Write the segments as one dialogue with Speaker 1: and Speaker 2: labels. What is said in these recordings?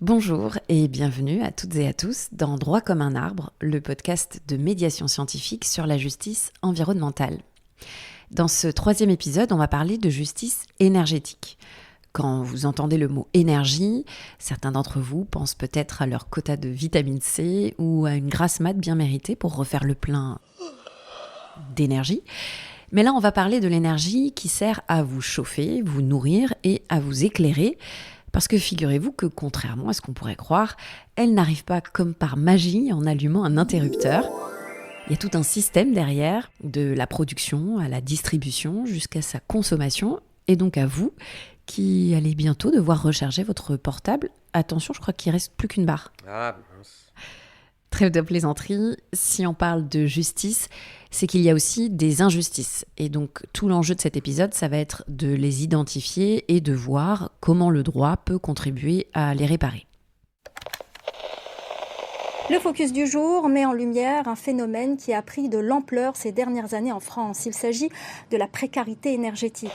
Speaker 1: Bonjour et bienvenue à toutes et à tous dans Droit comme un arbre, le podcast de médiation scientifique sur la justice environnementale. Dans ce 3e épisode, on va parler de justice énergétique. Quand vous entendez le mot énergie, certains d'entre vous pensent peut-être à leur quota de vitamine C ou à une grasse mat bien méritée pour refaire le plein d'énergie. Mais là, on va parler de l'énergie qui sert à vous chauffer, vous nourrir et à vous éclairer. Parce que figurez-vous que, contrairement à ce qu'on pourrait croire, elle n'arrive pas comme par magie en allumant un interrupteur. Il y a tout un système derrière, de la production à la distribution jusqu'à sa consommation, et donc à vous, qui allez bientôt devoir recharger votre portable. Attention, je crois qu'il ne reste plus qu'une barre.
Speaker 2: Ah, mince.
Speaker 1: Trêve de plaisanterie, si on parle de justice, c'est qu'il y a aussi des injustices. Et donc tout l'enjeu de cet épisode, ça va être de les identifier et de voir comment le droit peut contribuer à les réparer.
Speaker 3: Le focus du jour met en lumière un phénomène qui a pris de l'ampleur ces dernières années en France. Il s'agit de la précarité énergétique.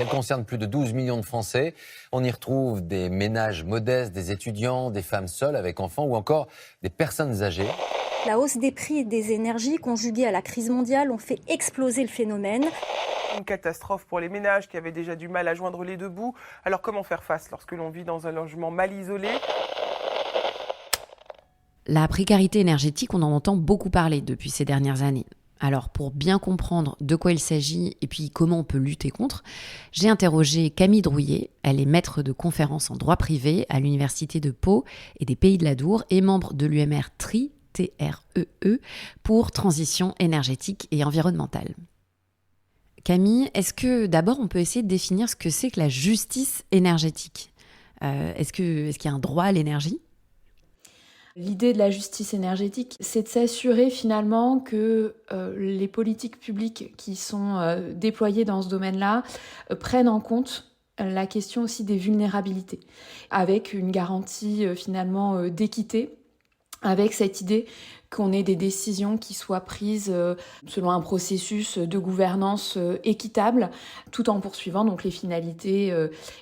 Speaker 2: Elle concerne plus de 12 millions de Français. On y retrouve des ménages modestes, des étudiants, des femmes seules avec enfants ou encore des personnes âgées.
Speaker 3: La hausse des prix des énergies conjuguée à la crise mondiale ont fait exploser le phénomène.
Speaker 4: Une catastrophe pour les ménages qui avaient déjà du mal à joindre les deux bouts. Alors comment faire face lorsque l'on vit dans un logement mal isolé ?
Speaker 1: La précarité énergétique, on en entend beaucoup parler depuis ces dernières années. Alors, pour bien comprendre de quoi il s'agit et puis comment on peut lutter contre, j'ai interrogé Camille Drouillet. Elle est maître de conférences en droit privé à l'Université de Pau et des Pays de la Dour et membre de l'UMR TREE, T-R-E-E, pour transition énergétique et environnementale. Camille, est-ce que d'abord on peut essayer de définir ce que c'est que la justice énergétique ? Est-ce qu'il y a un droit à l'énergie ?
Speaker 5: L'idée de la justice énergétique, c'est de s'assurer finalement que les politiques publiques qui sont déployées dans ce domaine-là prennent en compte la question aussi des vulnérabilités, avec une garantie finalement d'équité, avec cette idée qu'on ait des décisions qui soient prises selon un processus de gouvernance équitable, tout en poursuivant donc les finalités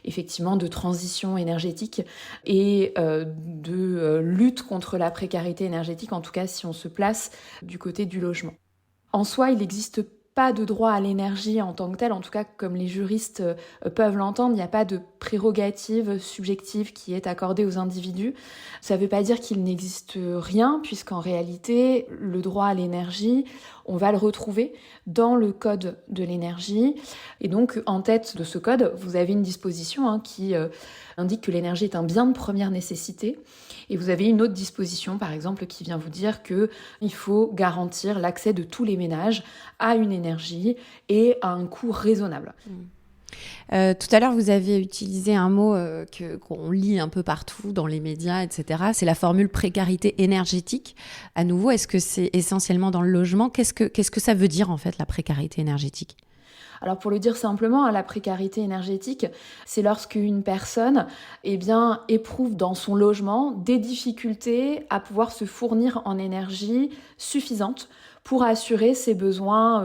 Speaker 5: effectivement de transition énergétique et de lutte contre la précarité énergétique, en tout cas si on se place du côté du logement. En soi, il n'existe pas de droit à l'énergie en tant que tel, en tout cas comme les juristes peuvent l'entendre, il n'y a pas de prérogative subjective qui est accordée aux individus. Ça ne veut pas dire qu'il n'existe rien, puisqu'en réalité, le droit à l'énergie, on va le retrouver dans le code de l'énergie. Et donc, en tête de ce code, vous avez une disposition qui indique que l'énergie est un bien de première nécessité. Et vous avez une autre disposition, par exemple, qui vient vous dire qu'il faut garantir l'accès de tous les ménages à une énergie et à un coût raisonnable.
Speaker 1: Tout à l'heure, vous avez utilisé un mot qu'on lit un peu partout dans les médias, etc. C'est la formule précarité énergétique. À nouveau, est-ce que c'est essentiellement dans le logement ? Qu'est-ce que ça veut dire en fait, la précarité énergétique ?
Speaker 5: Alors pour le dire simplement, la précarité énergétique, c'est lorsque une personne éprouve dans son logement des difficultés à pouvoir se fournir en énergie suffisante pour assurer ses besoins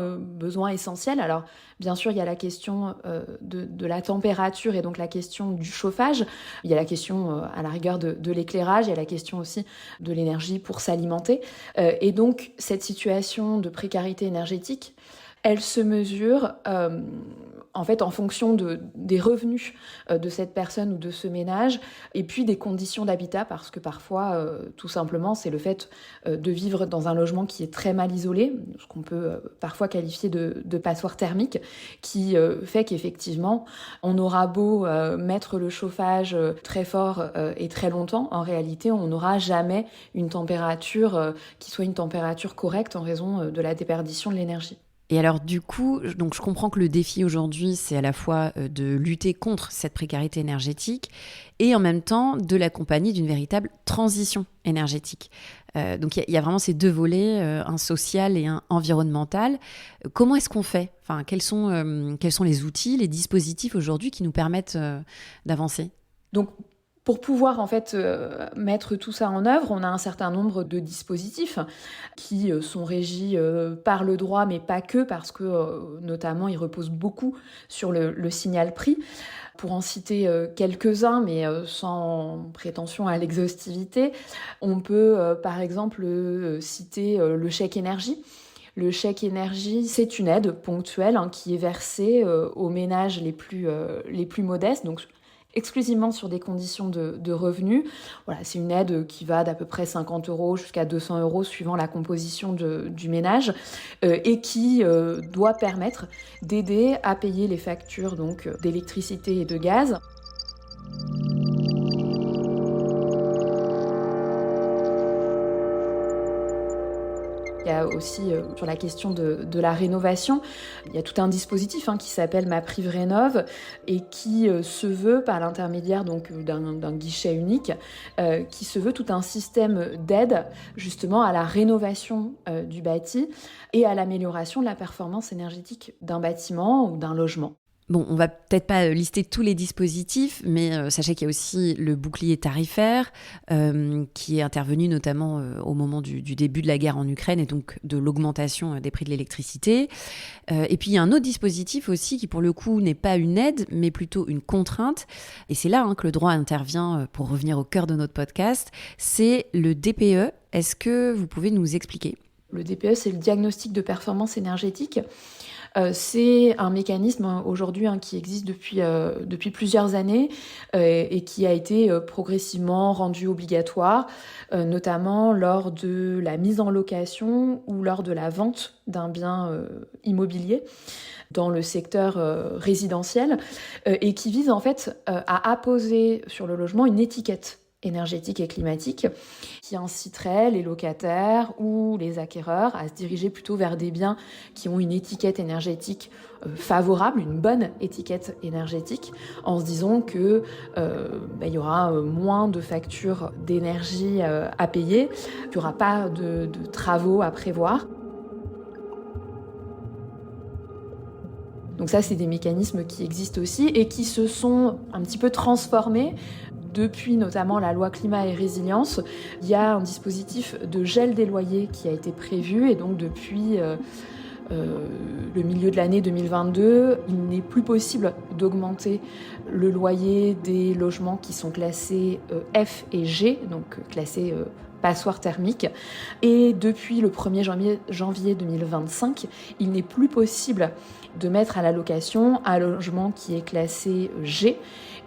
Speaker 5: essentiels. Alors bien sûr, il y a la question de la température et donc la question du chauffage. Il y a la question à la rigueur de l'éclairage, il y a la question aussi de l'énergie pour s'alimenter. Et donc cette situation de précarité énergétique, elle se mesure en fonction des revenus de cette personne ou de ce ménage et puis des conditions d'habitat parce que parfois, tout simplement, c'est le fait de vivre dans un logement qui est très mal isolé, ce qu'on peut parfois qualifier de passoire thermique, qui fait qu'effectivement, on aura beau mettre le chauffage très fort et très longtemps, en réalité, on n'aura jamais une température qui soit une température correcte en raison de la déperdition de l'énergie.
Speaker 1: Et alors du coup, donc je comprends que le défi aujourd'hui, c'est à la fois de lutter contre cette précarité énergétique et en même temps de l'accompagner d'une véritable transition énergétique. Donc il y a vraiment ces deux volets, un social et un environnemental. Comment est-ce qu'on fait ? Enfin, quels sont les outils, les dispositifs aujourd'hui qui nous permettent d'avancer ?
Speaker 5: Donc, pour pouvoir mettre tout ça en œuvre, on a un certain nombre de dispositifs qui sont régis par le droit, mais pas que, parce que notamment ils reposent beaucoup sur le signal prix. Pour en citer quelques-uns, mais sans prétention à l'exhaustivité, on peut par exemple citer le chèque énergie. Le chèque énergie, c'est une aide ponctuelle qui est versée aux ménages les plus modestes, donc exclusivement sur des conditions de revenus. Voilà, c'est une aide qui va d'à peu près 50 € jusqu'à 200 € suivant la composition du ménage et qui doit permettre d'aider à payer les factures donc, d'électricité et de gaz. Il y a aussi, sur la question de la rénovation, il y a tout un dispositif qui s'appelle MaPrimeRénov' et qui se veut, par l'intermédiaire donc, d'un guichet unique, qui se veut tout un système d'aide justement à la rénovation du bâti et à l'amélioration de la performance énergétique d'un bâtiment ou d'un logement.
Speaker 1: Bon, on va peut-être pas lister tous les dispositifs, mais sachez qu'il y a aussi le bouclier tarifaire qui est intervenu notamment au moment du début de la guerre en Ukraine et donc de l'augmentation des prix de l'électricité. Et puis il y a un autre dispositif aussi qui pour le coup n'est pas une aide, mais plutôt une contrainte. Et c'est là que le droit intervient pour revenir au cœur de notre podcast. C'est le DPE. Est-ce que vous pouvez nous expliquer ?
Speaker 5: Le DPE, c'est le diagnostic de performance énergétique. C'est un mécanisme aujourd'hui qui existe depuis plusieurs années et qui a été progressivement rendu obligatoire, notamment lors de la mise en location ou lors de la vente d'un bien immobilier dans le secteur résidentiel et qui vise en fait à apposer sur le logement une étiquette énergétique et climatique qui inciterait les locataires ou les acquéreurs à se diriger plutôt vers des biens qui ont une étiquette énergétique favorable, une bonne étiquette énergétique, en se disant que il y aura moins de factures d'énergie à payer, qu'il n'y aura pas de travaux à prévoir. Donc ça, c'est des mécanismes qui existent aussi et qui se sont un petit peu transformés. Depuis notamment la loi climat et résilience, il y a un dispositif de gel des loyers qui a été prévu et donc depuis le milieu de l'année 2022, il n'est plus possible d'augmenter le loyer des logements qui sont classés F et G, donc classés passoire thermique. Et depuis le 1er janvier 2025, il n'est plus possible de mettre à la location un logement qui est classé G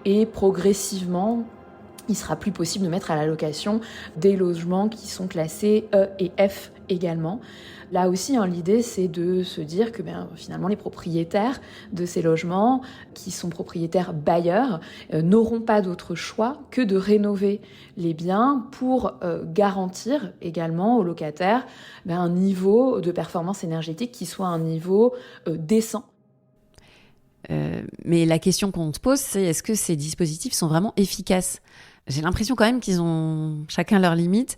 Speaker 5: et progressivement, il sera plus possible de mettre à la location des logements qui sont classés E et F également. Là aussi, l'idée, c'est de se dire que finalement, les propriétaires de ces logements, qui sont propriétaires bailleurs, n'auront pas d'autre choix que de rénover les biens pour garantir également aux locataires un niveau de performance énergétique qui soit un niveau décent.
Speaker 1: Mais la question qu'on se pose, c'est est-ce que ces dispositifs sont vraiment efficaces ? J'ai l'impression quand même qu'ils ont chacun leurs limites.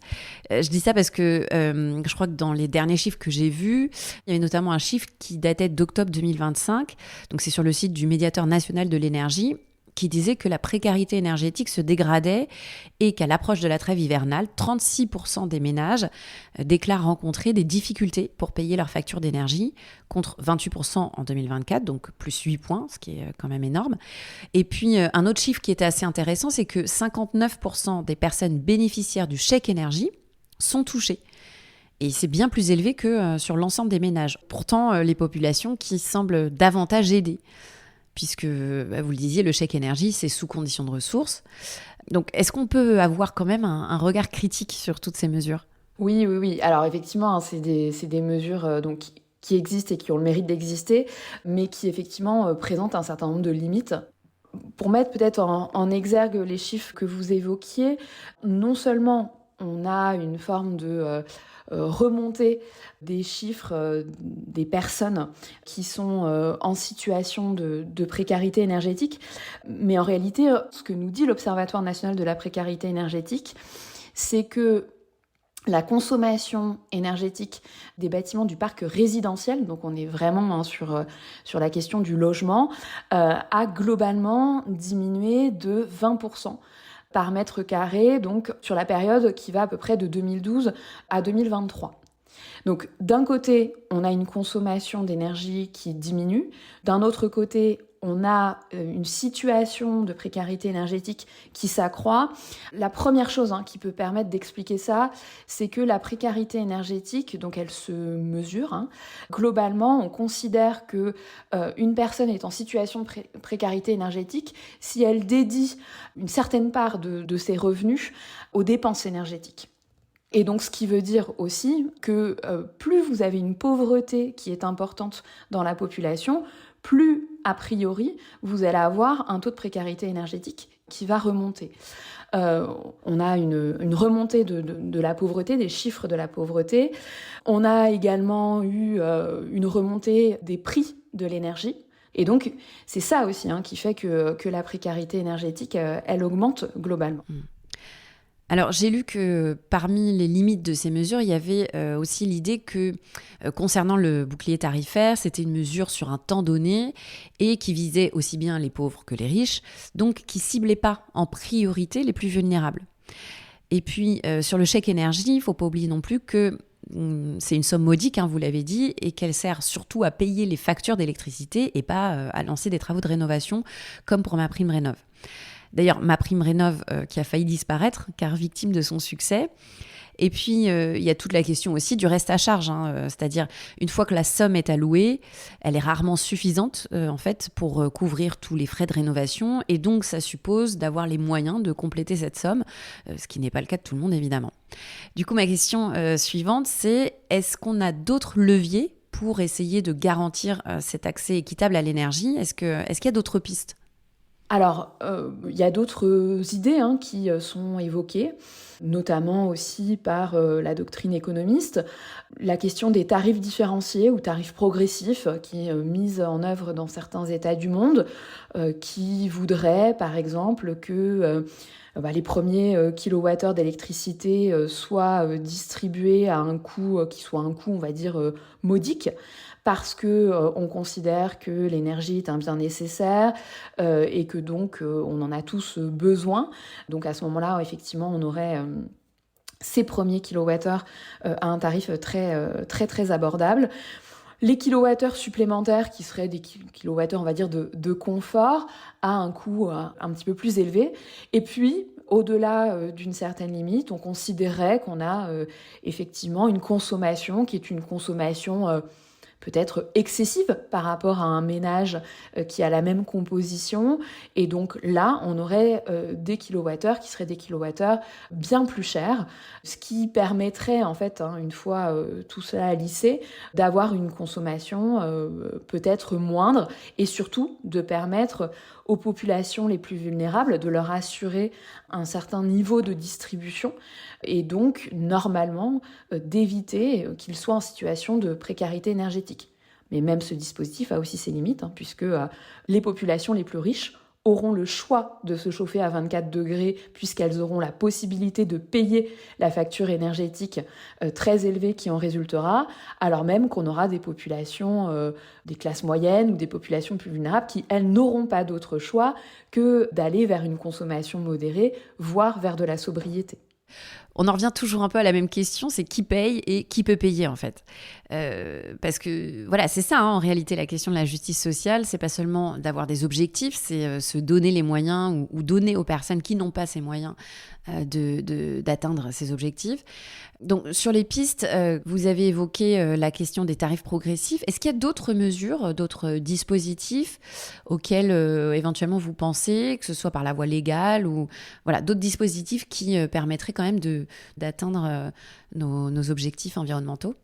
Speaker 1: Je dis ça parce que je crois que dans les derniers chiffres que j'ai vus, il y avait notamment un chiffre qui datait d'octobre 2025. Donc c'est sur le site du Médiateur national de l'énergie qui disait que la précarité énergétique se dégradait et qu'à l'approche de la trêve hivernale, 36% des ménages déclarent rencontrer des difficultés pour payer leurs factures d'énergie, contre 28% en 2024, donc plus 8 points, ce qui est quand même énorme. Et puis, un autre chiffre qui était assez intéressant, c'est que 59% des personnes bénéficiaires du chèque énergie sont touchées. Et c'est bien plus élevé que sur l'ensemble des ménages. Pourtant, les populations qui semblent davantage aidées. Puisque, vous le disiez, le chèque énergie, c'est sous condition de ressources. Donc, est-ce qu'on peut avoir quand même un regard critique sur toutes ces mesures ?
Speaker 5: Oui. Alors, effectivement, c'est des mesures qui existent et qui ont le mérite d'exister, mais qui, effectivement, présentent un certain nombre de limites. Pour mettre peut-être en exergue les chiffres que vous évoquiez, non seulement on a une forme de remontée des chiffres des personnes qui sont en situation de précarité énergétique. Mais en réalité, ce que nous dit l'Observatoire national de la précarité énergétique, c'est que la consommation énergétique des bâtiments du parc résidentiel, donc on est vraiment sur la question du logement, a globalement diminué de 20%. Par mètre carré, donc sur la période qui va à peu près de 2012 à 2023. Donc d'un côté, on a une consommation d'énergie qui diminue, d'un autre côté, on a une situation de précarité énergétique qui s'accroît, la première chose qui peut permettre d'expliquer ça, c'est que la précarité énergétique, donc elle se mesure. Globalement, on considère que une personne est en situation de précarité énergétique si elle dédie une certaine part de ses revenus aux dépenses énergétiques. Et donc, ce qui veut dire aussi que plus vous avez une pauvreté qui est importante dans la population, plus, a priori, vous allez avoir un taux de précarité énergétique qui va remonter. On a une remontée de la pauvreté, des chiffres de la pauvreté. On a également eu une remontée des prix de l'énergie. Et donc, c'est ça aussi qui fait que la précarité énergétique, elle augmente globalement.
Speaker 1: Alors, j'ai lu que parmi les limites de ces mesures, il y avait aussi l'idée que, concernant le bouclier tarifaire, c'était une mesure sur un temps donné et qui visait aussi bien les pauvres que les riches, donc qui ne ciblait pas en priorité les plus vulnérables. Et puis, sur le chèque énergie, il ne faut pas oublier non plus que c'est une somme modique, vous l'avez dit, et qu'elle sert surtout à payer les factures d'électricité et pas à lancer des travaux de rénovation, comme pour MaPrimeRénov'. D'ailleurs, MaPrimeRénov' qui a failli disparaître, car victime de son succès. Et puis, il y a toute la question aussi du reste à charge. C'est-à-dire, une fois que la somme est allouée, elle est rarement suffisante, en fait, pour couvrir tous les frais de rénovation. Et donc, ça suppose d'avoir les moyens de compléter cette somme, ce qui n'est pas le cas de tout le monde, évidemment. Du coup, ma question suivante, c'est est-ce qu'on a d'autres leviers pour essayer de garantir cet accès équitable à l'énergie ? Est-ce qu'il y a d'autres pistes ?
Speaker 5: Alors, il y a d'autres idées qui sont évoquées, notamment aussi par la doctrine économiste. La question des tarifs différenciés ou tarifs progressifs qui est mise en œuvre dans certains États du monde, qui voudraient, par exemple, que les premiers kilowattheures d'électricité soient distribués à un coût qui soit un coût, on va dire, modique, parce qu'on considère que l'énergie est un bien nécessaire et que donc on en a tous besoin. Donc à ce moment-là, effectivement, on aurait ces premiers kilowattheures à un tarif très, très, très abordable. Les kilowattheures supplémentaires, qui seraient des kilowattheures, on va dire, de confort, à un coût un petit peu plus élevé. Et puis, au-delà d'une certaine limite, on considérait qu'on a effectivement une consommation qui est une consommation peut-être excessive par rapport à un ménage qui a la même composition. Et donc là, on aurait des kilowattheures qui seraient des kilowattheures bien plus chers, ce qui permettrait, en fait, une fois tout cela lissé, d'avoir une consommation peut-être moindre et surtout de permettre aux populations les plus vulnérables de leur assurer un certain niveau de distribution et donc, normalement, d'éviter qu'ils soient en situation de précarité énergétique. Mais même ce dispositif a aussi ses limites, puisque les populations les plus riches auront le choix de se chauffer à 24 degrés puisqu'elles auront la possibilité de payer la facture énergétique très élevée qui en résultera, alors même qu'on aura des populations des classes moyennes ou des populations plus vulnérables qui, elles, n'auront pas d'autre choix que d'aller vers une consommation modérée, voire vers de la sobriété.
Speaker 1: On en revient toujours un peu à la même question, c'est qui paye et qui peut payer en fait. Parce que voilà, c'est ça en réalité la question de la justice sociale, c'est pas seulement d'avoir des objectifs, c'est se donner les moyens ou donner aux personnes qui n'ont pas ces moyens d'atteindre ces objectifs. Donc sur les pistes, vous avez évoqué la question des tarifs progressifs. Est-ce qu'il y a d'autres mesures, d'autres dispositifs auxquels éventuellement vous pensez, que ce soit par la voie légale ou voilà, d'autres dispositifs qui permettraient quand même d'atteindre nos objectifs environnementaux ?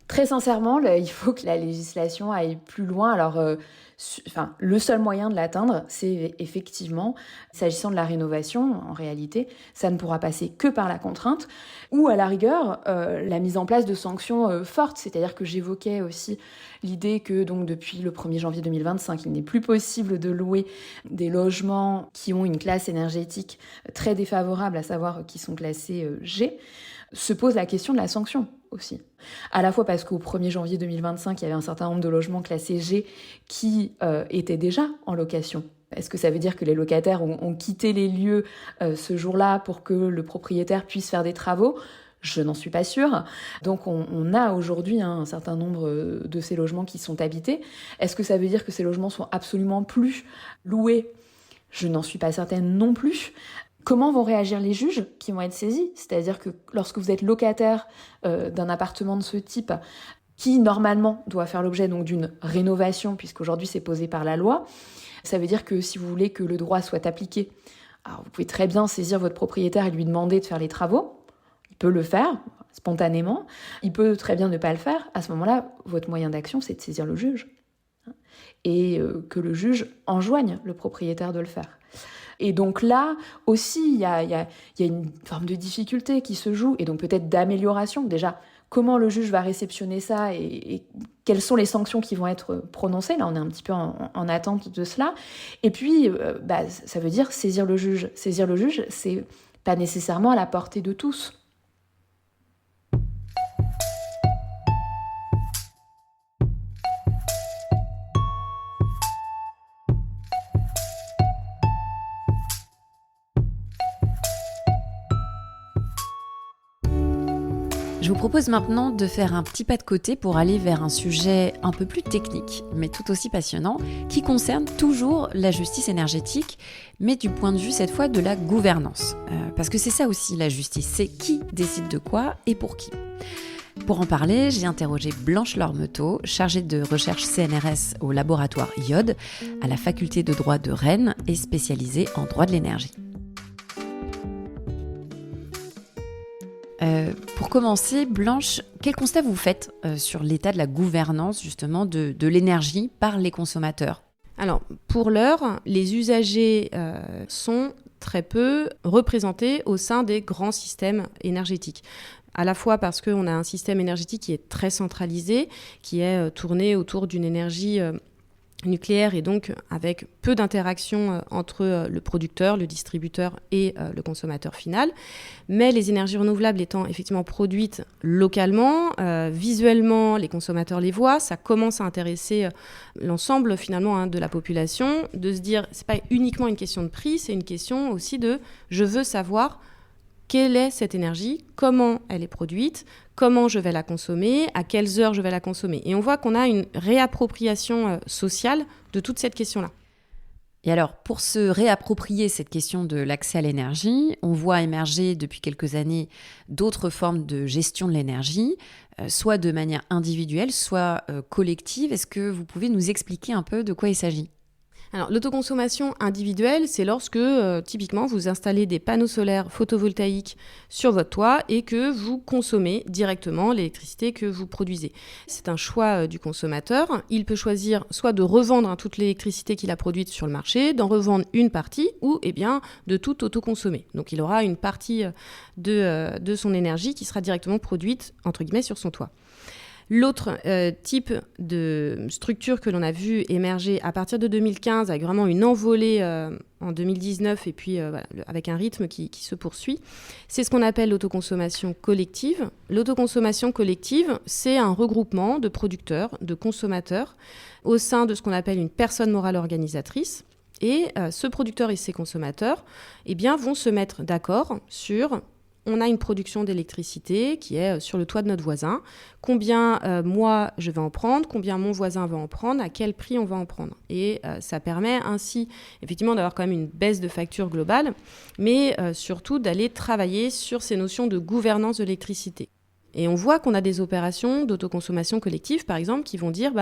Speaker 5: Très sincèrement, il faut que la législation aille plus loin. Alors, le seul moyen de l'atteindre, c'est effectivement, s'agissant de la rénovation, en réalité, ça ne pourra passer que par la contrainte, ou à la rigueur, la mise en place de sanctions fortes. C'est-à-dire que j'évoquais aussi l'idée que donc depuis le 1er janvier 2025, il n'est plus possible de louer des logements qui ont une classe énergétique très défavorable, à savoir qui sont classés G. Se pose la question de la sanction aussi. À la fois parce qu'au 1er janvier 2025, il y avait un certain nombre de logements classés G qui étaient déjà en location. Est-ce que ça veut dire que les locataires ont quitté les lieux ce jour-là pour que le propriétaire puisse faire des travaux ? Je n'en suis pas sûre. Donc on a aujourd'hui un certain nombre de ces logements qui sont habités. Est-ce que ça veut dire que ces logements sont absolument plus loués ? Je n'en suis pas certaine non plus. Comment vont réagir les juges qui vont être saisis ? C'est-à-dire que lorsque vous êtes locataire d'un appartement de ce type, qui normalement doit faire l'objet donc d'une rénovation, puisqu'aujourd'hui c'est posé par la loi, ça veut dire que si vous voulez que le droit soit appliqué, alors vous pouvez très bien saisir votre propriétaire et lui demander de faire les travaux. Il peut le faire spontanément, il peut très bien ne pas le faire. À ce moment-là, votre moyen d'action, c'est de saisir le juge. Et que le juge enjoigne le propriétaire de le faire. Et donc là aussi, il y a une forme de difficulté qui se joue, et donc peut-être d'amélioration. Déjà, comment le juge va réceptionner ça et quelles sont les sanctions qui vont être prononcées. Là, on est un petit peu en attente de cela. Et puis, ça veut dire saisir le juge. Saisir le juge, c'est pas nécessairement à la portée de tous.
Speaker 1: Je vous propose maintenant de faire un petit pas de côté pour aller vers un sujet un peu plus technique, mais tout aussi passionnant, qui concerne toujours la justice énergétique, mais du point de vue cette fois de la gouvernance. Parce que c'est ça aussi la justice, c'est qui décide de quoi et pour qui. Pour en parler, j'ai interrogé Blanche Lormetot, chargée de recherche CNRS au laboratoire IODE, à la faculté de droit de Rennes et spécialisée en droit de l'énergie. Pour commencer, Blanche, quel constat vous faites sur l'état de la gouvernance justement de l'énergie par les consommateurs ?
Speaker 6: Alors, pour l'heure, les usagers sont très peu représentés au sein des grands systèmes énergétiques. À la fois parce qu'on a un système énergétique qui est très centralisé, qui est tourné autour d'une énergie nucléaire et donc avec peu d'interaction entre le producteur, le distributeur et le consommateur final. Mais les énergies renouvelables étant effectivement produites localement, visuellement, les consommateurs les voient, ça commence à intéresser l'ensemble finalement de la population, de se dire c'est pas uniquement une question de prix, c'est une question aussi de je veux savoir quelle est cette énergie, comment elle est produite, comment je vais la consommer, à quelles heures je vais la consommer. Et on voit qu'on a une réappropriation sociale de toute cette question-là.
Speaker 1: Et alors, pour se réapproprier cette question de l'accès à l'énergie, on voit émerger depuis quelques années d'autres formes de gestion de l'énergie, soit de manière individuelle, soit collective. Est-ce que vous pouvez nous expliquer un peu de quoi il s'agit ?
Speaker 6: Alors, l'autoconsommation individuelle, c'est lorsque, typiquement, vous installez des panneaux solaires photovoltaïques sur votre toit et que vous consommez directement l'électricité que vous produisez. C'est un choix du consommateur. Il peut choisir soit de revendre toute l'électricité qu'il a produite sur le marché, d'en revendre une partie ou de tout autoconsommer. Donc, il aura une partie de son énergie qui sera directement produite, entre guillemets, sur son toit. L'autre type de structure que l'on a vu émerger à partir de 2015, avec vraiment une envolée en 2019 et puis avec un rythme qui se poursuit, c'est ce qu'on appelle l'autoconsommation collective. L'autoconsommation collective, c'est un regroupement de producteurs, de consommateurs au sein de ce qu'on appelle une personne morale organisatrice. Et ce producteur et ses consommateurs vont se mettre d'accord sur... On a une production d'électricité qui est sur le toit de notre voisin. Combien moi je vais en prendre, combien mon voisin va en prendre, à quel prix on va en prendre. Et ça permet ainsi effectivement d'avoir quand même une baisse de facture globale, mais surtout d'aller travailler sur ces notions de gouvernance de l'électricité. Et on voit qu'on a des opérations d'autoconsommation collective, par exemple, qui vont dire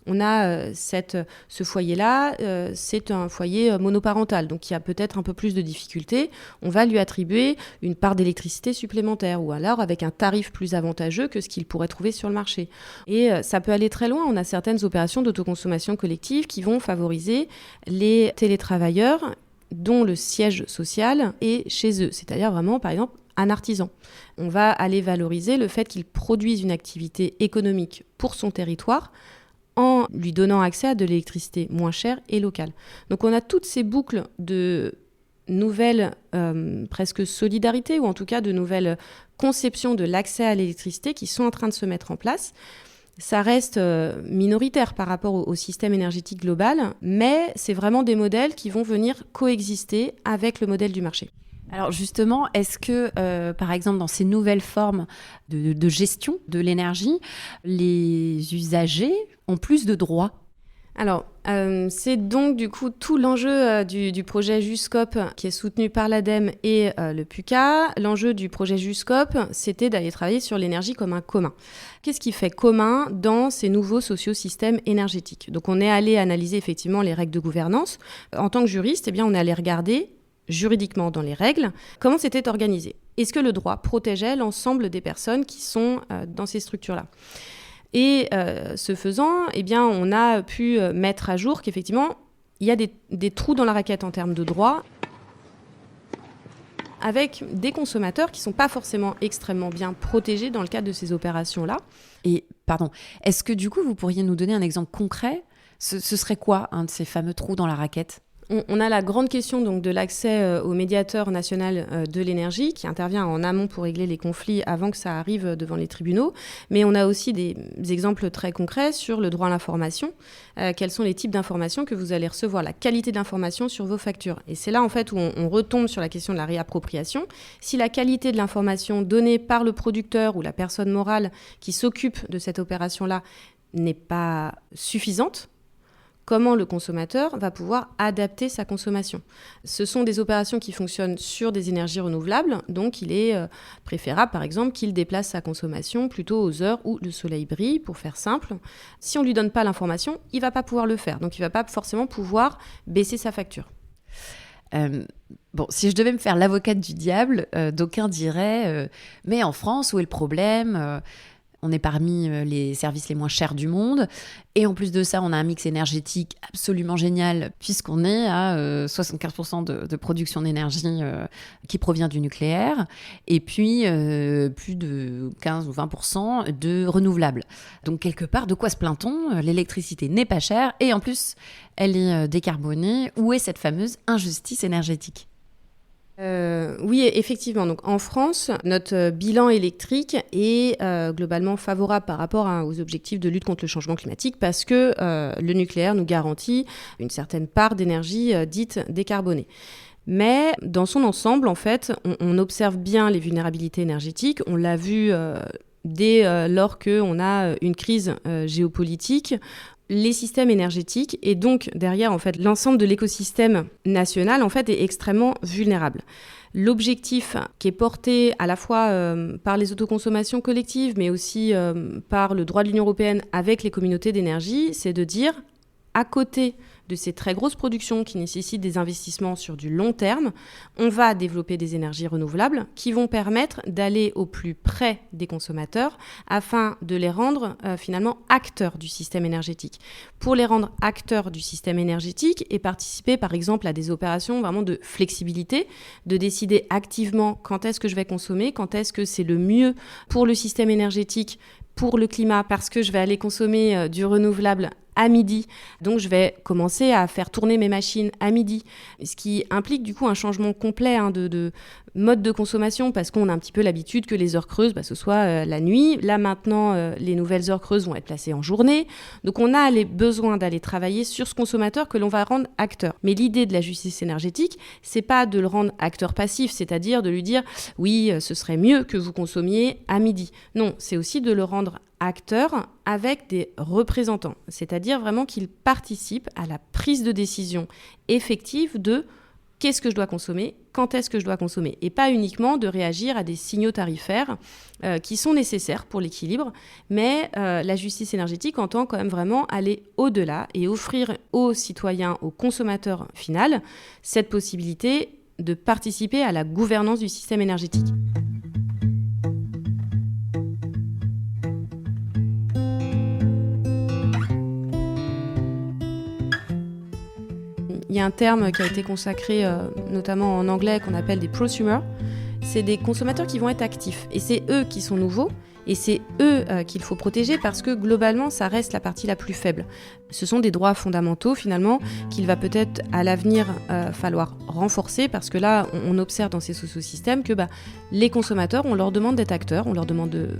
Speaker 6: on a ce foyer-là, c'est un foyer monoparental, donc il y a peut-être un peu plus de difficultés. On va lui attribuer une part d'électricité supplémentaire ou alors avec un tarif plus avantageux que ce qu'il pourrait trouver sur le marché. Et ça peut aller très loin. On a certaines opérations d'autoconsommation collective qui vont favoriser les télétravailleurs dont le siège social est chez eux, c'est-à-dire vraiment, par exemple, un artisan. On va aller valoriser le fait qu'il produise une activité économique pour son territoire en lui donnant accès à de l'électricité moins chère et locale. Donc on a toutes ces boucles de nouvelles presque solidarité ou en tout cas de nouvelles conceptions de l'accès à l'électricité qui sont en train de se mettre en place. Ça reste minoritaire par rapport au système énergétique global, mais c'est vraiment des modèles qui vont venir coexister avec le modèle du marché.
Speaker 1: Alors justement, est-ce que, par exemple, dans ces nouvelles formes de gestion de l'énergie, les usagers ont plus de droits ?
Speaker 6: Alors, c'est donc du coup tout l'enjeu du projet Juscope qui est soutenu par l'ADEME et le PUCA. L'enjeu du projet Juscope, c'était d'aller travailler sur l'énergie comme un commun. Qu'est-ce qui fait commun dans ces nouveaux socio-systèmes énergétiques ? Donc on est allé analyser effectivement les règles de gouvernance. En tant que juriste, eh bien, on est allé regarder juridiquement dans les règles comment c'était organisé. Est-ce que le droit protégeait l'ensemble des personnes qui sont dans ces structures-là ? Et ce faisant, eh bien, on a pu mettre à jour qu'effectivement, il y a des trous dans la raquette en termes de droit, avec des consommateurs qui ne sont pas forcément extrêmement bien protégés dans le cadre de ces opérations-là.
Speaker 1: Et, pardon, est-ce que du coup, vous pourriez nous donner un exemple concret ? Ce serait quoi, un de ces fameux trous dans la raquette ?
Speaker 6: On a la grande question donc, de l'accès au médiateur national de l'énergie qui intervient en amont pour régler les conflits avant que ça arrive devant les tribunaux. Mais on a aussi des exemples très concrets sur le droit à l'information. Quels sont les types d'informations que vous allez recevoir, la qualité de l'information sur vos factures. Et c'est là en fait où on retombe sur la question de la réappropriation. Si la qualité de l'information donnée par le producteur ou la personne morale qui s'occupe de cette opération-là n'est pas suffisante, comment le consommateur va pouvoir adapter sa consommation. Ce sont des opérations qui fonctionnent sur des énergies renouvelables, donc il est préférable par exemple qu'il déplace sa consommation plutôt aux heures où le soleil brille, pour faire simple. Si on ne lui donne pas l'information, il ne va pas pouvoir le faire, donc il ne va pas forcément pouvoir baisser sa facture.
Speaker 1: Bon, si je devais me faire l'avocate du diable, d'aucuns diraient mais en France, où est le problème ? On est parmi les services les moins chers du monde. Et en plus de ça, on a un mix énergétique absolument génial, puisqu'on est à 75% de production d'énergie qui provient du nucléaire, et puis plus de 15 ou 20% de renouvelables. Donc quelque part, de quoi se plaint-on ? L'électricité n'est pas chère, et en plus, elle est décarbonée. Où est cette fameuse injustice énergétique ?
Speaker 6: Oui, effectivement. Donc, en France, notre bilan électrique est globalement favorable par rapport aux objectifs de lutte contre le changement climatique parce que le nucléaire nous garantit une certaine part d'énergie dite décarbonée. Mais dans son ensemble, en fait, on observe bien les vulnérabilités énergétiques. On l'a vu dès lors qu'on a une crise géopolitique. Les systèmes énergétiques et donc derrière en fait l'ensemble de l'écosystème national en fait est extrêmement vulnérable. L'objectif qui est porté à la fois par les autoconsommations collectives mais aussi par le droit de l'Union européenne avec les communautés d'énergie, c'est de dire à côté de ces très grosses productions qui nécessitent des investissements sur du long terme, on va développer des énergies renouvelables qui vont permettre d'aller au plus près des consommateurs afin de les rendre finalement acteurs du système énergétique. Pour les rendre acteurs du système énergétique et participer par exemple à des opérations vraiment de flexibilité, de décider activement quand est-ce que je vais consommer, quand est-ce que c'est le mieux pour le système énergétique, pour le climat, parce que je vais aller consommer du renouvelable à midi. Donc, je vais commencer à faire tourner mes machines à midi, ce qui implique du coup un changement complet de mode de consommation parce qu'on a un petit peu l'habitude que les heures creuses, ce soit la nuit. Là, maintenant, les nouvelles heures creuses vont être placées en journée. Donc, on a les besoins d'aller travailler sur ce consommateur que l'on va rendre acteur. Mais l'idée de la justice énergétique, c'est pas de le rendre acteur passif, c'est-à-dire de lui dire « oui, ce serait mieux que vous consommiez à midi ». Non, c'est aussi de le rendre acteurs avec des représentants, c'est-à-dire vraiment qu'ils participent à la prise de décision effective de qu'est-ce que je dois consommer, quand est-ce que je dois consommer, et pas uniquement de réagir à des signaux tarifaires qui sont nécessaires pour l'équilibre, mais la justice énergétique entend quand même vraiment aller au-delà et offrir aux citoyens, aux consommateurs final, cette possibilité de participer à la gouvernance du système énergétique. Il y a un terme qui a été consacré notamment en anglais qu'on appelle des prosumers. C'est des consommateurs qui vont être actifs. Et c'est eux qui sont nouveaux Et c'est eux qu'il faut protéger parce que globalement, ça reste la partie la plus faible. Ce sont des droits fondamentaux finalement qu'il va peut-être à l'avenir falloir renforcer parce que là, on observe dans ces socio-systèmes que les consommateurs, on leur demande d'être acteurs, on leur demande de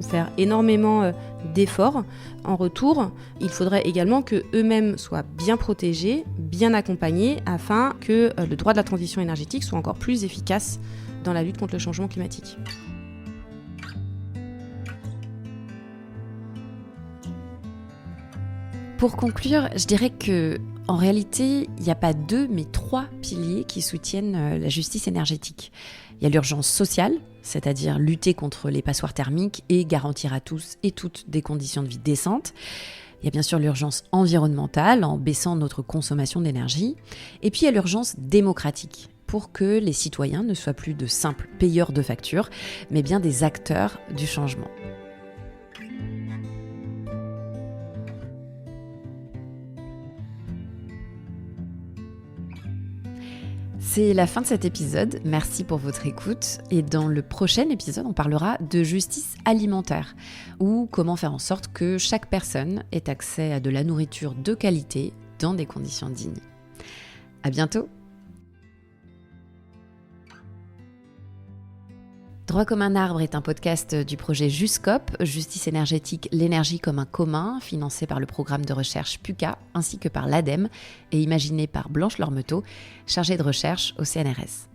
Speaker 6: faire énormément d'efforts. En retour, il faudrait également qu'eux-mêmes soient bien protégés, bien accompagnés afin que le droit de la transition énergétique soit encore plus efficace dans la lutte contre le changement climatique.
Speaker 1: Pour conclure, je dirais que en réalité, il n'y a pas 2, mais 3 piliers qui soutiennent la justice énergétique. Il y a l'urgence sociale, c'est-à-dire lutter contre les passoires thermiques et garantir à tous et toutes des conditions de vie décentes. Il y a bien sûr l'urgence environnementale, en baissant notre consommation d'énergie. Et puis il y a l'urgence démocratique, pour que les citoyens ne soient plus de simples payeurs de factures, mais bien des acteurs du changement. C'est la fin de cet épisode, merci pour votre écoute et dans le prochain épisode on parlera de justice alimentaire ou comment faire en sorte que chaque personne ait accès à de la nourriture de qualité dans des conditions dignes. À bientôt. Droit comme un arbre est un podcast du projet JUSCOP, Justice énergétique, l'énergie comme un commun, financé par le programme de recherche PUCA ainsi que par l'ADEME et imaginé par Blanche Lormeteau, chargée de recherche au CNRS.